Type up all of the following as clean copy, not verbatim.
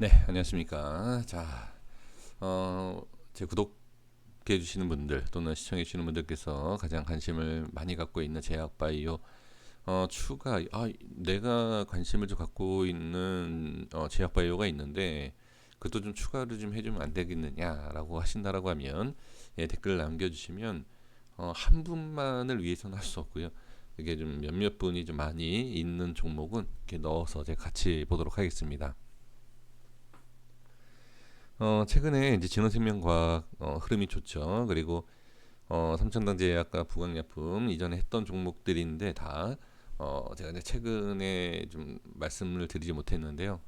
네, 안녕하십니까. 자, 제 구독해 주시는 분들 또는 시청해 주시는 분들께서 가장 관심을 많이 갖고 있는 제약바이오 내가 관심을 좀 갖고 있는 제약바이오가 있는데 그것도 좀 추가를 좀 해주면 안 되겠느냐라고 하신다라고 하면 댓글 남겨주시면 한 분만을 위해서는 할 수 없고요. 이게 좀 몇몇 분이 좀 많이 있는 종목은 이렇게 넣어서 제가 같이 보도록 하겠습니다. 최근에 이제 진원생명과학 흐름이 좋죠. 그리고 삼천당제약과 부강약품 이전에 했던 종목들인데 다 제가 이제 최근에 좀 말씀을 드리지 못했는데요.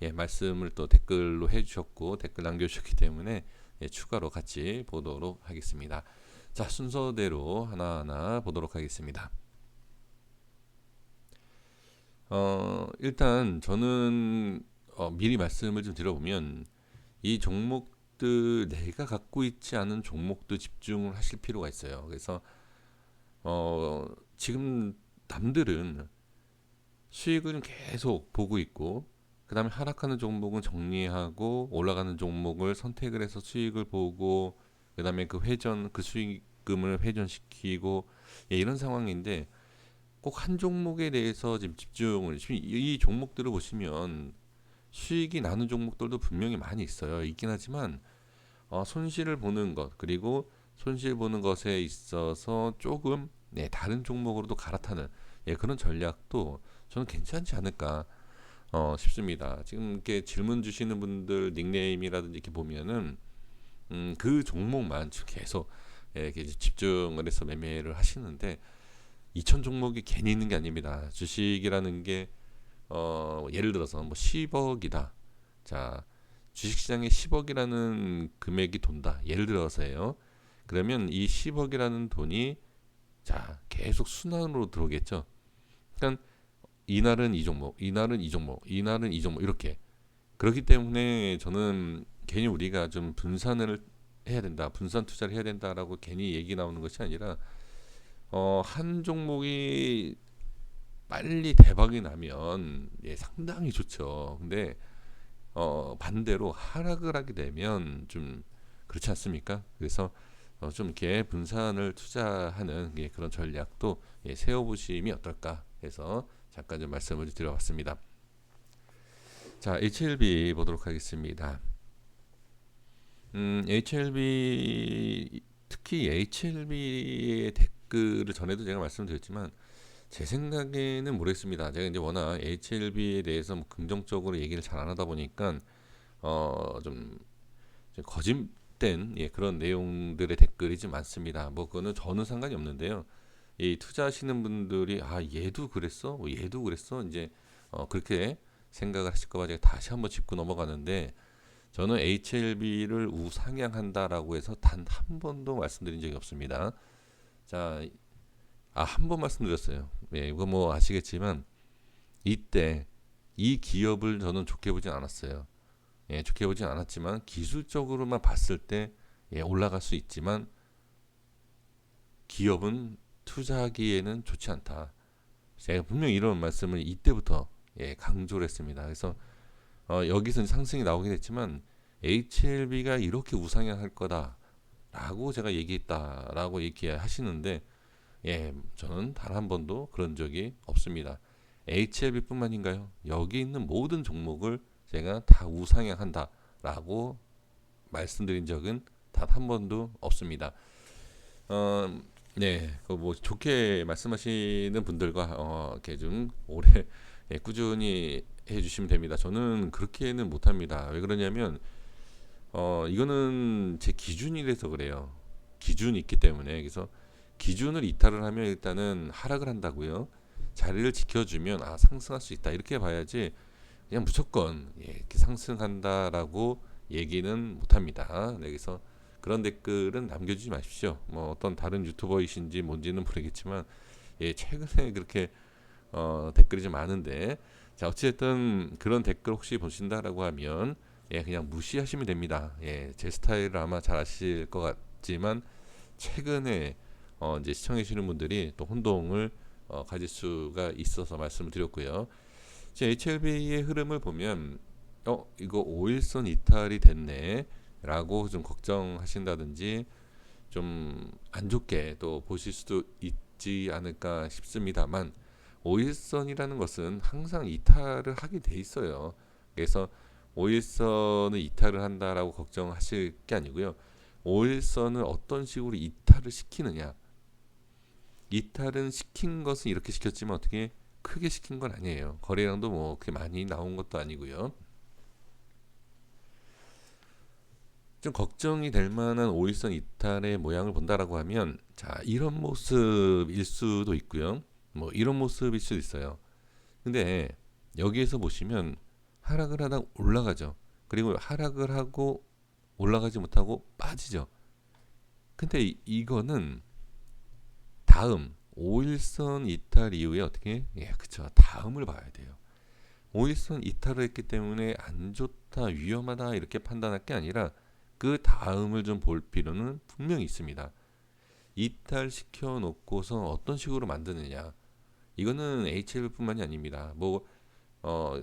예, 말씀을 또 댓글로 해주셨고 댓글 남겨주셨기 때문에 추가로 같이 보도록 하겠습니다. 자, 순서대로 하나하나 보도록 하겠습니다. 일단 저는 미리 말씀을 좀 드려보면 이 종목들 내가 갖고 있지 않은 종목도 집중을 하실 필요가 있어요. 그래서 지금 남들은 수익을 계속 보고 있고 그 다음에 하락하는 종목은 정리하고 올라가는 종목을 선택을 해서 수익을 보고 그 다음에 그 수익금을 회전시키고 이런 상황인데 꼭 한 종목에 대해서 지금 지금 이 종목들을 보시면 수익이 나는 종목들도 분명히 많이 있긴 하지만 손실을 보는 것 그리고 손실 보는 것에 있어서 조금 다른 종목으로도 갈아타는 그런 전략도 저는 괜찮지 않을까 싶습니다. 지금 이렇게 질문 주시는 분들 닉네임이라든지 이렇게 보면은 그 종목만 계속 이렇게 집중을 해서 매매를 하시는데 2천 종목이 괜히 있는 게 아닙니다. 주식이라는 게 예를 들어서 뭐 10억이다. 자, 주식시장에 10억이라는 금액이 돈다. 예를 들어서예요. 그러면 이 10억이라는 돈이 자 계속 순환으로 들어오겠죠. 그러니까 이날은 이 종목, 이날은 이 종목, 이날은 이 종목 이렇게. 그렇기 때문에 저는 괜히 우리가 좀 분산을 해야 된다, 분산 투자를 해야 된다라고 괜히 얘기 나오는 것이 아니라 한 종목이 빨리 대박이 나면 상당히 좋죠. 근데 반대로 하락을 하게 되면 좀 그렇지 않습니까? 그래서 좀 이렇게 분산을 투자하는 그런 전략도 세워보심이 어떨까 해서 잠깐 좀 말씀을 드려봤습니다. 자, HLB 보도록 하겠습니다. HLB 특히 HLB의 댓글을 전에도 제가 말씀드렸지만 제 생각에는 모르겠습니다. 제가 이제 워낙 HLB에 대해서 뭐 긍정적으로 얘기를 잘 안 하다 보니까 좀 거짓된 그런 내용들의 댓글이 좀 많습니다. 뭐 그거는 저는 상관이 없는데요. 이 투자하시는 분들이 얘도 그랬어, 얘도 그랬어 이제 그렇게 생각을 하실까봐 제가 다시 한번 짚고 넘어가는데 저는 HLB를 우상향한다라고 해서 단 한 번도 말씀드린 적이 없습니다. 자, 한 번 말씀드렸어요. 이거 뭐 아시겠지만 이때 이 기업을 저는 좋게 보진 않았어요. 좋게 보진 않았지만 기술적으로만 봤을 때 올라갈 수 있지만 기업은 투자하기에는 좋지 않다. 제가 분명히 이런 말씀을 이때부터 강조를 했습니다. 그래서 여기서 상승이 나오긴 했지만 HLB가 이렇게 우상향할 거다라고 제가 얘기했다라고 얘기하시는데 저는 단 한 번도 그런 적이 없습니다. HLB뿐만인가요? 여기 있는 모든 종목을 제가 다 우상향한다라고 말씀드린 적은 단 한 번도 없습니다. 네, 그뭐 좋게 말씀하시는 분들과 이렇게 좀 오래 꾸준히 해주시면 됩니다. 저는 그렇게는 못합니다. 왜 그러냐면 이거는 제 기준이라서 그래요. 기준이 있기 때문에 그래서 기준을 이탈을 하면 일단은 하락을 한다고요. 자리를 지켜주면 상승할 수 있다 이렇게 봐야지 그냥 무조건 이렇게 상승한다라고 얘기는 못합니다. 네, 그래서 그런 댓글은 남겨주지 마십시오. 뭐 어떤 다른 유튜버이신지 뭔지는 모르겠지만 최근에 그렇게 댓글이 좀 많은데 자 어쨌든 그런 댓글 혹시 보신다라고 하면 그냥 무시하시면 됩니다. 제 스타일을 아마 잘 아실 것 같지만 최근에 이제 시청해 주시는 분들이 또 혼동을 가질 수가 있어서 말씀을 드렸고요. 제 HLB의 흐름을 보면 이거 5일선 이탈이 됐네 라고 좀 걱정하신다든지 좀 안 좋게 또 보실 수도 있지 않을까 싶습니다만, 5일선이라는 것은 항상 이탈을 하게 돼 있어요. 그래서 5일선을 이탈을 한다라고 걱정하실 게 아니고요. 5일선을 어떤 식으로 이탈을 시키느냐, 이탈은 시킨 것은 이렇게 시켰지만 어떻게 크게 시킨 건 아니에요. 거래량도 뭐 그렇게 많이 나온 것도 아니고요. 좀 걱정이 될 만한 5일선 이탈의 모양을 본다라고 하면, 자, 이런 모습일 수도 있고요. 뭐 이런 모습일 수도 있어요. 근데 여기에서 보시면 하락을 하다 올라가죠. 그리고 하락을 하고 올라가지 못하고 빠지죠. 근데 이거는 다음 5일선 이탈 이후에 어떻게, 예, 그쵸, 다음을 봐야 돼요. 5일선 이탈을 했기 때문에 안 좋다, 위험하다 이렇게 판단할 게 아니라 그 다음을 좀 볼 필요는 분명히 있습니다. 이탈시켜 놓고서 어떤 식으로 만드느냐, 이거는 HL뿐만이 아닙니다. 뭐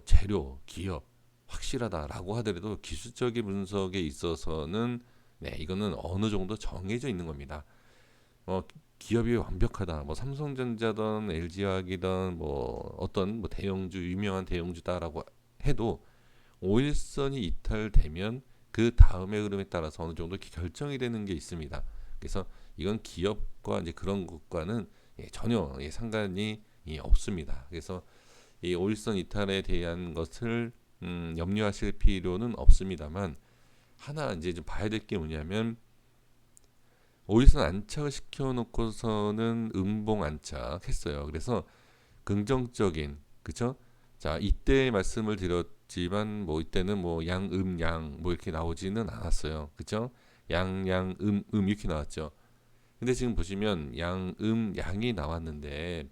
재료, 기업 확실하다라고 하더라도 기술적인 분석에 있어서는, 네, 이거는 어느 정도 정해져 있는 겁니다. 어, 기업이 완벽하다, 뭐 삼성전자든 LG화학이든 뭐 어떤 뭐 대형주, 유명한 대형주다라고 해도 5일선이 이탈되면 그 다음의 흐름에 따라서 어느 정도 결정이 되는 게 있습니다. 그래서 이건 기업과 이제 그런 것과는, 예, 전혀, 예, 상관이, 예, 없습니다. 그래서 이 5일선 이탈에 대한 것을 염려하실 필요는 없습니다만, 하나 이제 좀 봐야 될 게 뭐냐면, 5일선 안착을 시켜놓고서는 음봉 안착했어요. 그래서 긍정적인, 그쵸? 자, 이때 말씀을 드렸지만 뭐 이때는 뭐 양음양 뭐 이렇게 나오지는 않았어요. 그쵸? 양양음음 이렇게 나왔죠. 근데 지금 보시면 양음양이 나왔는데,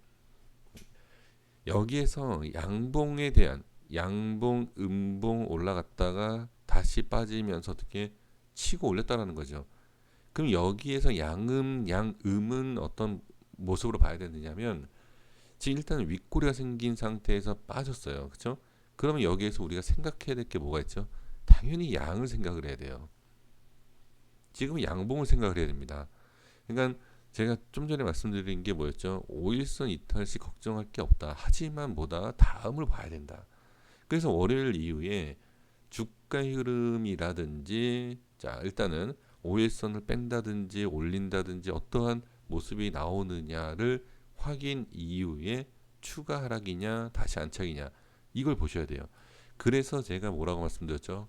여기에서 양봉에 대한, 양봉 음봉 올라갔다가 다시 빠지면서 어떻게 치고 올렸다라는 거죠. 그럼 여기에서 양음은 어떤 모습으로 봐야 되느냐면, 지금 일단 윗꼬리가 생긴 상태에서 빠졌어요. 그렇죠? 그러면 여기에서 우리가 생각해야 될 게 뭐가 있죠? 당연히 양을 생각을 해야 돼요. 지금 양봉을 생각을 해야 됩니다. 그러니까 제가 좀 전에 말씀드린 게 뭐였죠? 5일선 이탈 시 걱정할 게 없다. 하지만 뭐다? 다음을 봐야 된다. 그래서 월요일 이후에 주가의 흐름이라든지, 자, 일단은 5일선을 뺀다든지 올린다든지 어떠한 모습이 나오느냐를 확인 이후에 추가 하락이냐 다시 안착이냐, 이걸 보셔야 돼요. 그래서 제가 뭐라고 말씀드렸죠?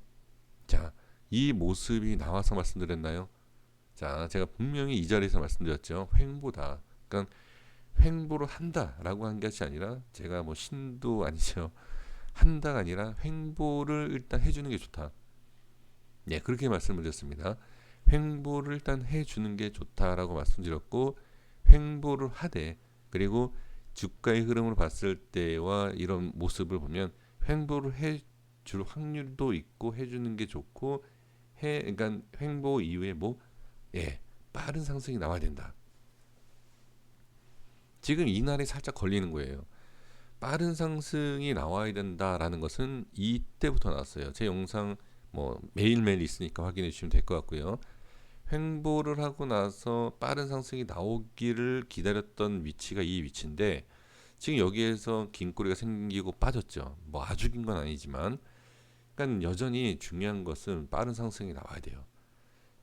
자, 이 모습이 나와서 말씀드렸나요? 자, 제가 분명히 이 자리에서 말씀드렸죠. 횡보다. 그러니까 횡보를 한다라고 한 것이 아니라, 제가 뭐 신도 아니죠. 한다가 아니라 횡보를 일단 해주는 게 좋다. 네, 그렇게 말씀을 드렸습니다. 횡보를 일단 해주는 게 좋다라고 말씀드렸고, 횡보를 하되, 그리고 주가의 흐름을 봤을 때와 이런 모습을 보면 횡보를 해줄 확률도 있고 해주는 게 좋고, 그러니까 횡보 이후에 뭐, 예, 빠른 상승이 나와야 된다. 지금 이날이 살짝 걸리는 거예요. 빠른 상승이 나와야 된다라는 것은 이때부터 나왔어요. 제 영상 뭐 매일매일 있으니까 확인해 주시면 될 것 같고요. 횡보를 하고 나서 빠른 상승이 나오기를 기다렸던 위치가 이 위치인데, 지금 여기에서 긴 꼬리가 생기고 빠졌죠. 뭐 아주 긴 건 아니지만, 그러니까 여전히 중요한 것은 빠른 상승이 나와야 돼요.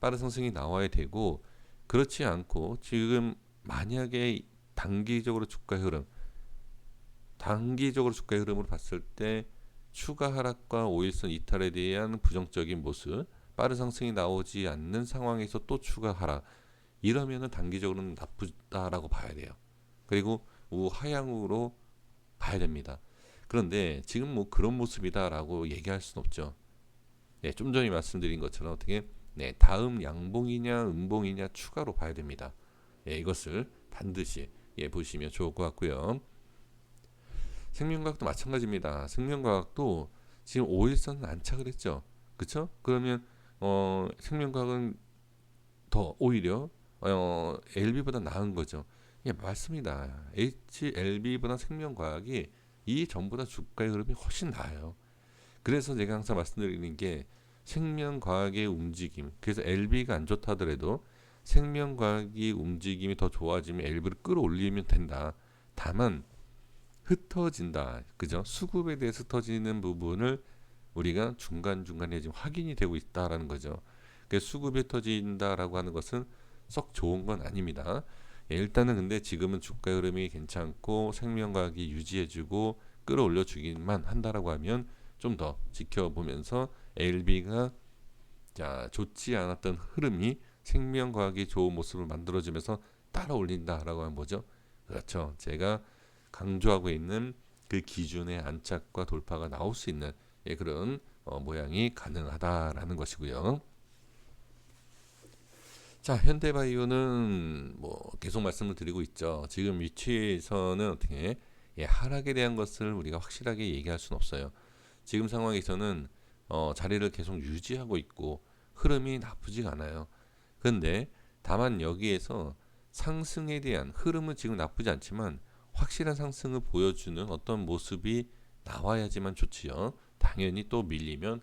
빠른 상승이 나와야 되고, 그렇지 않고 지금 만약에 단기적으로 주가 흐름, 단기적으로 주가의 흐름을 봤을 때 추가 하락과 5일선 이탈에 대한 부정적인 모습, 빠른 상승이 나오지 않는 상황에서 또 추가 하락, 이러면은 단기적으로는 나쁘다라고 봐야 돼요. 그리고 우하향으로 봐야 됩니다. 그런데 지금 뭐 그런 모습이다라고 얘기할 수는 없죠. 네, 좀 전에 말씀드린 것처럼 어떻게, 네, 다음 양봉이냐 음봉이냐 추가로 봐야 됩니다. 예, 이것을 반드시, 예, 보시면 좋을 것 같고요. 생명과학도 마찬가지입니다. 생명과학도 지금 5일선 안착을 했죠. 그쵸? 그러면 생명과학은 더 오히려 LB보다 나은 거죠. 예, 맞습니다. HLB보다 생명과학이 이 전보다 주가의 흐름이 훨씬 나아요. 그래서 제가 항상 말씀드리는 게 생명과학의 움직임. 그래서 LB가 안 좋다 하더라도 생명과학이 움직임이 더 좋아지면 LB를 끌어올리면 된다. 다만 흩어진다. 그죠? 수급에 대해서 흩어지는 부분을 우리가 중간중간에 지금 확인이 되고 있다라는 거죠. 그래서 수급이 흩어진다라고 하는 것은 썩 좋은 건 아닙니다. 예, 일단은 근데 지금은 주가 흐름이 괜찮고 생명과학이 유지해주고 끌어올려주기만 한다라고 하면 좀 더 지켜보면서 LB가 자 좋지 않았던 흐름이 생명과학이 좋은 모습을 만들어주면서 따라 올린다라고 하면 뭐죠? 그렇죠. 제가 강조하고 있는 그 기준의 안착과 돌파가 나올 수 있는 예, 그런 모양이 가능하다라는 것이고요. 자, 현대바이오는 뭐 계속 말씀을 드리고 있죠. 지금 위치에서는 어떻게 예, 하락에 대한 것을 우리가 확실하게 얘기할 수는 없어요. 지금 상황에서는 자리를 계속 유지하고 있고 흐름이 나쁘지가 않아요. 근데 다만 여기에서 상승에 대한 흐름은 지금 나쁘지 않지만 확실한 상승을 보여주는 어떤 모습이 나와야지만 좋지요. 당연히 또 밀리면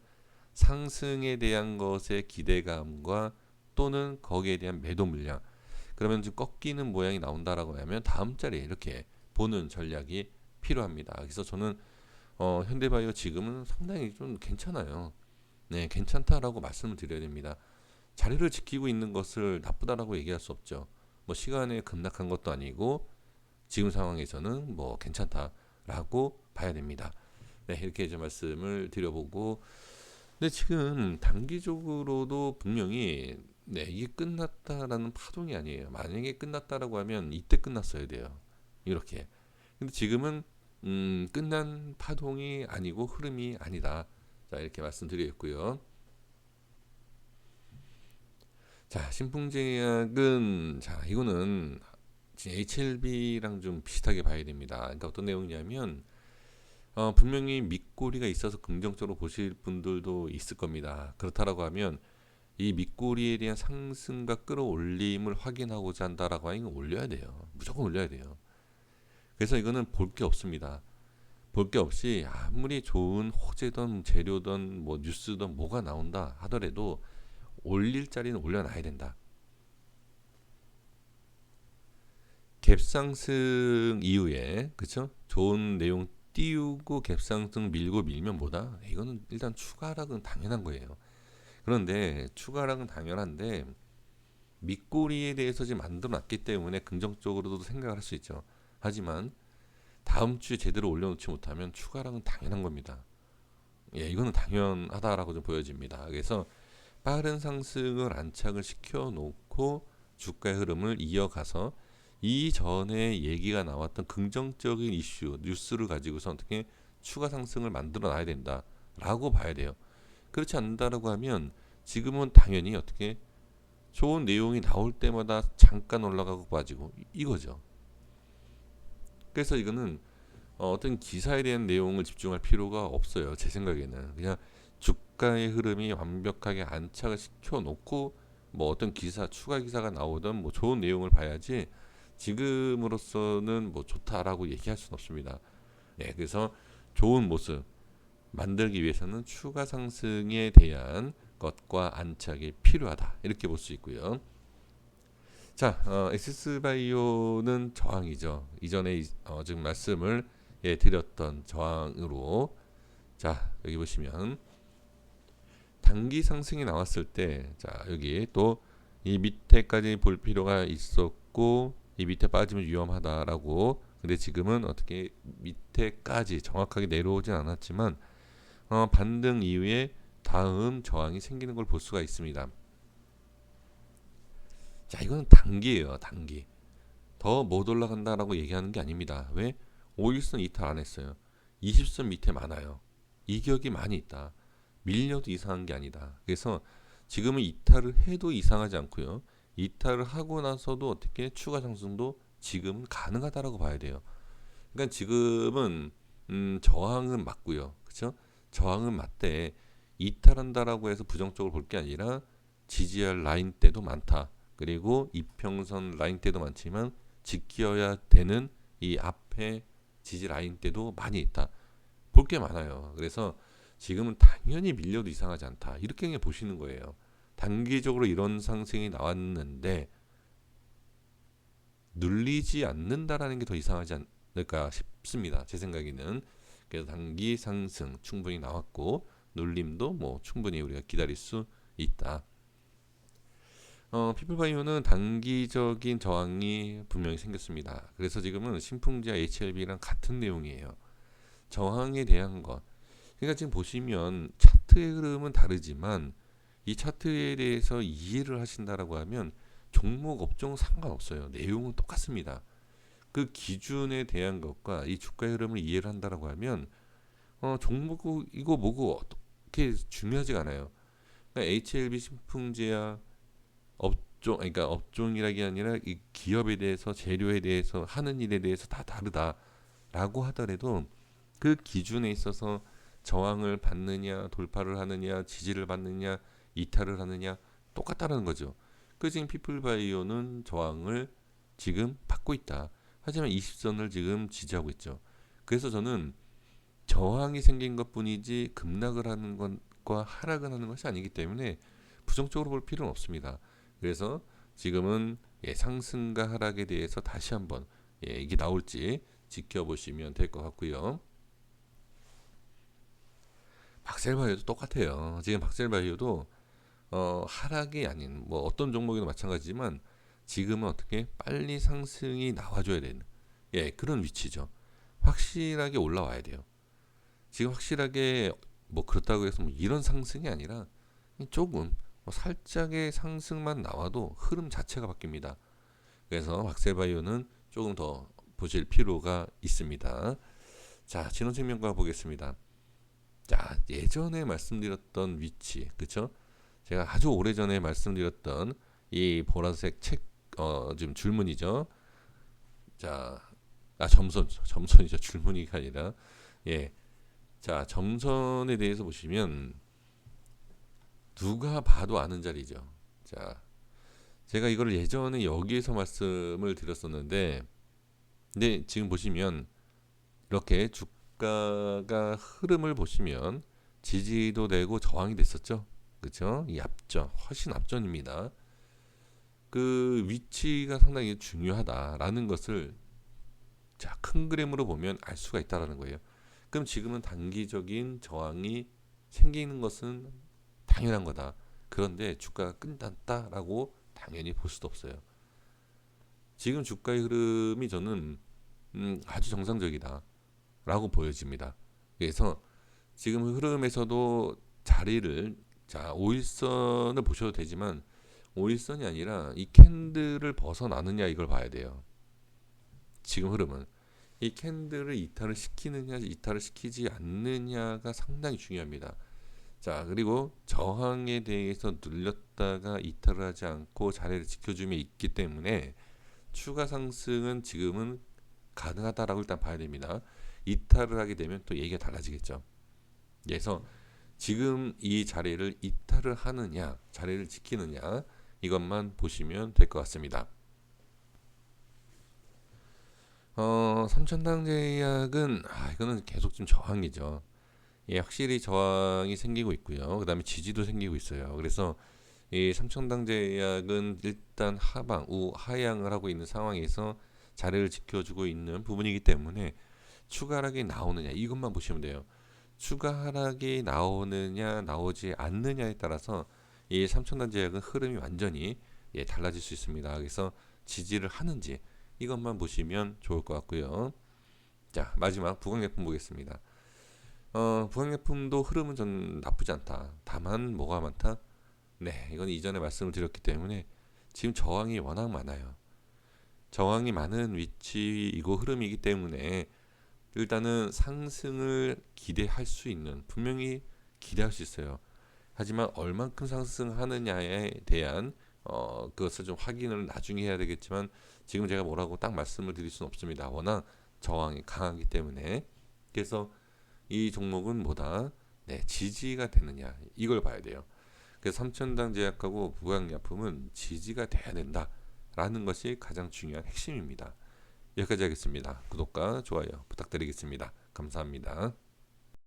상승에 대한 것의 기대감과 또는 거기에 대한 매도 물량 그러면 좀 꺾이는 모양이 나온다라고 하면 다음 자리에 이렇게 보는 전략이 필요합니다. 그래서 저는 현대바이오 지금은 상당히 좀 괜찮아요. 네, 괜찮다라고 말씀을 드려야 됩니다. 자리를 지키고 있는 것을 나쁘다라고 얘기할 수 없죠. 뭐 시간에 급락한 것도 아니고 지금 상황에서는 뭐 괜찮다라고 봐야 됩니다. 네, 이렇게 이제 말씀을 드려보고 근데 지금 단기적으로도 분명히 네, 이게 끝났다라는 파동이 아니에요. 만약에 끝났다라고 하면 이때 끝났어야 돼요. 이렇게. 근데 지금은 끝난 파동이 아니고 흐름이 아니다. 자, 이렇게 말씀드리겠고요. 자, 신풍제약은 자, 이거는 HLB랑 좀 비슷하게 봐야 됩니다. 그러니까 어떤 내용이냐면 분명히 밑꼬리가 있어서 긍정적으로 보실 분들도 있을 겁니다. 그렇다라고 하면 이 밑꼬리에 대한 상승과 끌어올림을 확인하고자 한다라고 하면 올려야 돼요. 무조건 올려야 돼요. 그래서 이거는 볼 게 없습니다. 볼 게 없이 아무리 좋은 호재든 재료든 뭐 뉴스든 뭐가 나온다 하더라도 올릴 자리는 올려놔야 된다. 갭상승 이후에 그쵸? 좋은 내용 띄우고 갭상승 밀고 밀면 뭐다? 이거는 일단 추가 하락은 당연한 거예요. 그런데 추가 하락은 당연한데 밑꼬리에 대해서 지금 만들어놨기 때문에 긍정적으로도 생각을 할 수 있죠. 하지만 다음 주에 제대로 올려놓지 못하면 추가 하락은 당연한 겁니다. 예, 이거는 당연하다라고 좀 보여집니다. 그래서 빠른 상승을 안착을 시켜놓고 주가의 흐름을 이어가서 이전에 얘기가 나왔던 긍정적인 이슈, 뉴스를 가지고서 어떻게 추가 상승을 만들어 놔야 된다라고 봐야 돼요. 그렇지 않는다라고 하면 지금은 당연히 어떻게 좋은 내용이 나올 때마다 잠깐 올라가고 빠지고 이거죠. 그래서 이거는 어떤 기사에 대한 내용을 집중할 필요가 없어요. 제 생각에는 그냥 주가의 흐름이 완벽하게 안착을 시켜놓고 뭐 어떤 기사 추가 기사가 나오든 뭐 좋은 내용을 봐야지 지금으로서는 뭐 좋다라고 얘기할 수는 없습니다. 네, 그래서 좋은 모습 만들기 위해서는 추가 상승에 대한 것과 안착이 필요하다 이렇게 볼 수 있고요. 자, 엑시스바이오는 저항이죠. 이전에 지금 말씀을 예, 드렸던 저항으로 자 여기 보시면 단기 상승이 나왔을 때 자 여기 또 이 밑에까지 볼 필요가 있었고 이 밑에 빠지면 위험하다라고 근데 지금은 어떻게 밑에까지 정확하게 내려오진 않았지만 반등 이후에 다음 저항이 생기는 걸 볼 수가 있습니다. 자 이거는 단기예요. 단기 더 못 올라간다라고 얘기하는 게 아닙니다. 왜? 5일선 이탈 안 했어요. 20선 밑에 많아요. 이격이 많이 있다. 밀려도 이상한 게 아니다. 그래서 지금은 이탈을 해도 이상하지 않고요. 이탈을 하고 나서도 어떻게 추가 상승도 지금은 가능하다라고 봐야 돼요. 그러니까 지금은 저항은 맞고요. 그렇죠? 저항은 맞대 이탈한다라고 해서 부정적으로 볼 게 아니라 지지할 라인 때도 많다. 그리고 이평선 라인 때도 많지만 지켜야 되는 이 앞에 지지 라인 때도 많이 있다. 볼 게 많아요. 그래서 지금은 당연히 밀려도 이상하지 않다. 이렇게 그냥 보시는 거예요. 단기적으로 이런 상승이 나왔는데 눌리지 않는다라는 게 더 이상하지 않을까 싶습니다. 제 생각에는. 그래서 단기 상승 충분히 나왔고 눌림도 뭐 충분히 우리가 기다릴 수 있다. 피플바이오는 단기적인 저항이 분명히 생겼습니다. 그래서 지금은 신풍지와 HLB랑 같은 내용이에요. 저항에 대한 것. 그러니까 지금 보시면 차트의 흐름은 다르지만 이 차트에 대해서 이해를 하신다라고 하면 종목 업종 상관없어요. 내용은 똑같습니다. 그 기준에 대한 것과 이 주가의 흐름을 이해를 한다라고 하면 종목 이거 뭐고 어떻게 중요하지가 않아요. 그러니까 HLB 신풍제약 업종, 그러니까 업종이라기 아니라 이 기업에 대해서 재료에 대해서 하는 일에 대해서 다 다르다라고 하더라도 그 기준에 있어서 저항을 받느냐, 돌파를 하느냐, 지지를 받느냐, 이탈을 하느냐 똑같다는 거죠. 그 지금 피플바이오는 저항을 지금 받고 있다. 하지만 20선을 지금 지지하고 있죠. 그래서 저는 저항이 생긴 것뿐이지 급락을 하는 것과 하락을 하는 것이 아니기 때문에 부정적으로 볼 필요는 없습니다. 그래서 지금은 상승과 하락에 대해서 다시 한번 이게 나올지 지켜보시면 될 것 같고요. 박셀바이오도 똑같아요. 지금 박셀바이오도 하락이 아닌 뭐 어떤 종목이나 마찬가지지만 지금은 어떻게 빨리 상승이 나와줘야 되는 그런 위치죠. 확실하게 올라와야 돼요. 지금 확실하게 뭐 그렇다고 해서 뭐 이런 상승이 아니라 조금 뭐 살짝의 상승만 나와도 흐름 자체가 바뀝니다. 그래서 박셀바이오는 조금 더 보실 필요가 있습니다. 자, 진원생명과 보겠습니다. 자, 예전에 말씀드렸던 위치, 그쵸? 제가 아주 오래전에 말씀드렸던 이 보라색 책, 지금 줄무늬죠. 자, 점선이죠. 줄무늬가 아니라, 예. 자, 점선에 대해서 보시면 누가 봐도 아는 자리죠. 자, 제가 이거를 예전에 여기에서 말씀을 드렸었는데, 근데 지금 보시면 이렇게 주가가 흐름을 보시면 지지도 되고 저항이 됐었죠. 그렇죠? 이 앞전, 훨씬 앞전입니다. 그 위치가 상당히 중요하다라는 것을 자, 큰 그림으로 보면 알 수가 있다라는 거예요. 그럼 지금은 단기적인 저항이 생기는 것은 당연한 거다. 그런데 주가가 끝났다라고 당연히 볼 수도 없어요. 지금 주가의 흐름이 저는 아주 정상적이다라고 보여집니다. 그래서 지금 흐름에서도 자리를 자 5일선을 보셔도 되지만 5일선이 아니라 이 캔들을 벗어나느냐 이걸 봐야 돼요. 지금 흐름은 이 캔들을 이탈을 시키느냐 이탈을 시키지 않느냐가 상당히 중요합니다. 자, 그리고 저항에 대해서 눌렸다가 이탈을 하지 않고 자리를 지켜주며 있기 때문에 추가 상승은 지금은 가능하다라고 일단 봐야 됩니다. 이탈을 하게 되면 또 얘기가 달라지겠죠. 그래서 지금 이 자리를 이탈을 하느냐 자리를 지키느냐 이것만 보시면 될 것 같습니다. 삼천당제약은 이거는 계속 좀 저항이죠. 확실히 저항이 생기고 있고요. 그 다음에 지지도 생기고 있어요. 그래서 이 삼천당제약은 일단 하향을 하고 있는 상황에서 자리를 지켜주고 있는 부분이기 때문에 추가 하락이 나오느냐 이것만 보시면 돼요. 추가 하락이 나오느냐 나오지 않느냐에 따라서 이 삼천당제약은 흐름이 완전히 달라질 수 있습니다. 그래서 지지를 하는지 이것만 보시면 좋을 것 같고요. 자, 마지막 부강약품 보겠습니다. 부강약품도 흐름은 전 나쁘지 않다. 다만 뭐가 많다? 네, 이건 이전에 말씀을 드렸기 때문에 지금 저항이 워낙 많아요. 저항이 많은 위치이고 흐름이기 때문에 일단은 상승을 기대할 수 있는 분명히 기대할 수 있어요. 하지만 얼만큼 상승하느냐에 대한 그것을 좀 확인을 나중에 해야 되겠지만 지금 제가 뭐라고 딱 말씀을 드릴 수는 없습니다. 워낙 저항이 강하기 때문에. 그래서 이 종목은 뭐다? 네, 지지가 되느냐 이걸 봐야 돼요. 그래서 삼천당 제약하고 부강약품은 지지가 돼야 된다라는 것이 가장 중요한 핵심입니다. 여기까지 하겠습니다. 구독과 좋아요 부탁드리겠습니다. 감사합니다.